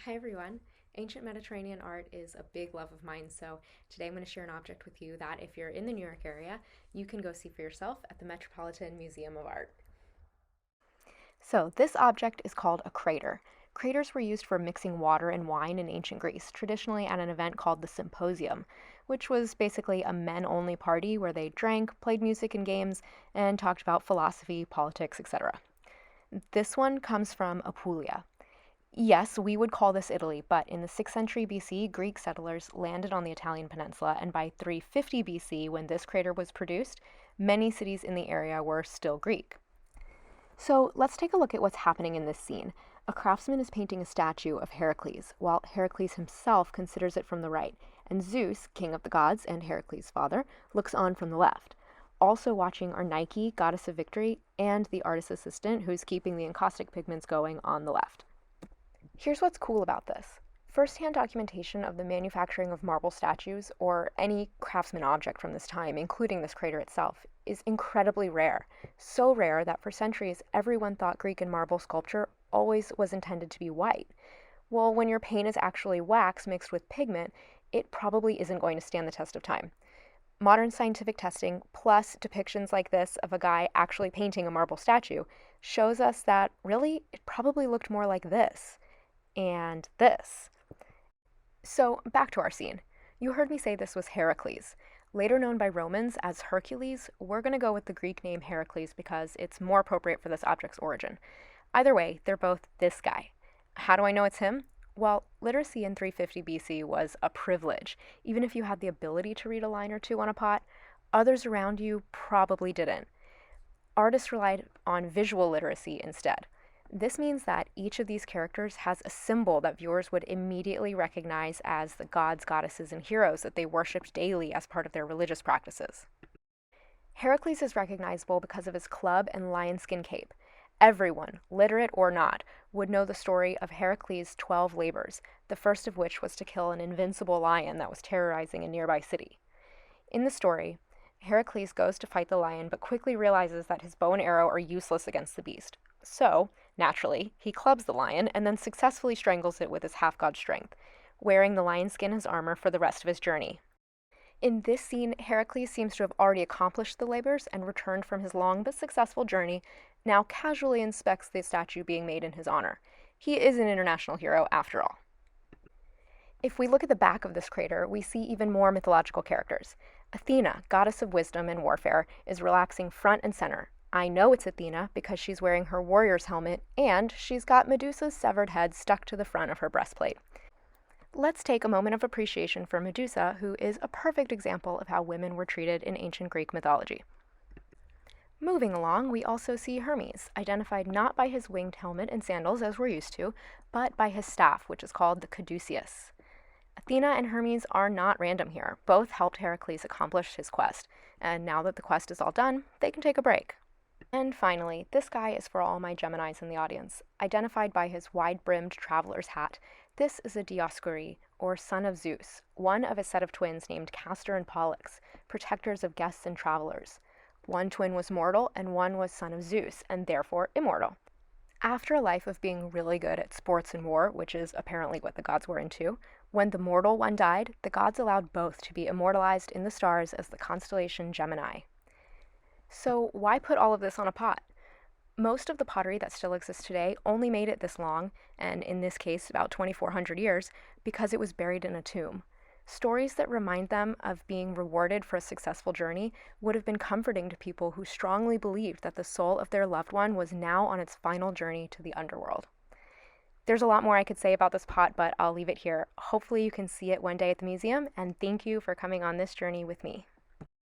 Hi everyone. Ancient Mediterranean art is a big love of mine, so today I'm going to share an object with you that, if you're in the New York area, you can go see for yourself at the Metropolitan Museum of Art. So, this object is called a crater. Craters were used for mixing water and wine in ancient Greece, traditionally at an event called the Symposium, which was basically a men only party where they drank, played music and games, and talked about philosophy, politics, etc. This one comes from Apulia. Yes, we would call this Italy, but in the 6th century BC, Greek settlers landed on the Italian peninsula, and by 350 BC, when this crater was produced, many cities in the area were still Greek. So let's take a look at what's happening in this scene. A craftsman is painting a statue of Heracles, while Heracles himself considers it from the right, and Zeus, king of the gods and Heracles' father, looks on from the left. Also watching are Nike, goddess of victory, and the artist's assistant, who's keeping the encaustic pigments going on the left. Here's what's cool about this. First-hand documentation of the manufacturing of marble statues, or any craftsman object from this time, including this crater itself, is incredibly rare. So rare that for centuries everyone thought Greek and marble sculpture always was intended to be white. Well, when your paint is actually wax mixed with pigment, it probably isn't going to stand the test of time. Modern scientific testing, plus depictions like this of a guy actually painting a marble statue, shows us that really it probably looked more like this and this. So, back to our scene. You heard me say this was Heracles. Later known by Romans as Hercules, we're going to go with the Greek name Heracles because it's more appropriate for this object's origin. Either way, they're both this guy. How do I know it's him? Well, literacy in 350 BC was a privilege. Even if you had the ability to read a line or two on a pot, others around you probably didn't. Artists relied on visual literacy instead. This means that each of these characters has a symbol that viewers would immediately recognize as the gods, goddesses, and heroes that they worshipped daily as part of their religious practices. Heracles is recognizable because of his club and lion skin cape. Everyone, literate or not, would know the story of Heracles' 12 labors, the first of which was to kill an invincible lion that was terrorizing a nearby city. In the story, Heracles goes to fight the lion but quickly realizes that his bow and arrow are useless against the beast. So, naturally, he clubs the lion and then successfully strangles it with his half-god strength, wearing the lion skin as armor for the rest of his journey. In this scene, Heracles seems to have already accomplished the labors and returned from his long but successful journey, now casually inspects the statue being made in his honor. He is an international hero after all. If we look at the back of this crater, we see even more mythological characters. Athena, goddess of wisdom and warfare, is relaxing front and center. I know it's Athena because she's wearing her warrior's helmet and she's got Medusa's severed head stuck to the front of her breastplate. Let's take a moment of appreciation for Medusa, who is a perfect example of how women were treated in ancient Greek mythology. Moving along, we also see Hermes, identified not by his winged helmet and sandals as we're used to, but by his staff, which is called the caduceus. Athena and Hermes are not random here. Both helped Heracles accomplish his quest, and now that the quest is all done, they can take a break. And finally, this guy is for all my Geminis in the audience. Identified by his wide-brimmed traveler's hat, this is a Dioscuri, or son of Zeus, one of a set of twins named Castor and Pollux, protectors of guests and travelers. One twin was mortal, and one was son of Zeus, and therefore immortal. After a life of being really good at sports and war, which is apparently what the gods were into, when the mortal one died, the gods allowed both to be immortalized in the stars as the constellation Gemini. So why put all of this on a pot? Most of the pottery that still exists today only made it this long, and in this case about 2,400 years, because it was buried in a tomb. Stories that remind them of being rewarded for a successful journey would have been comforting to people who strongly believed that the soul of their loved one was now on its final journey to the underworld. There's a lot more I could say about this pot, but I'll leave it here. Hopefully you can see it one day at the museum, and thank you for coming on this journey with me.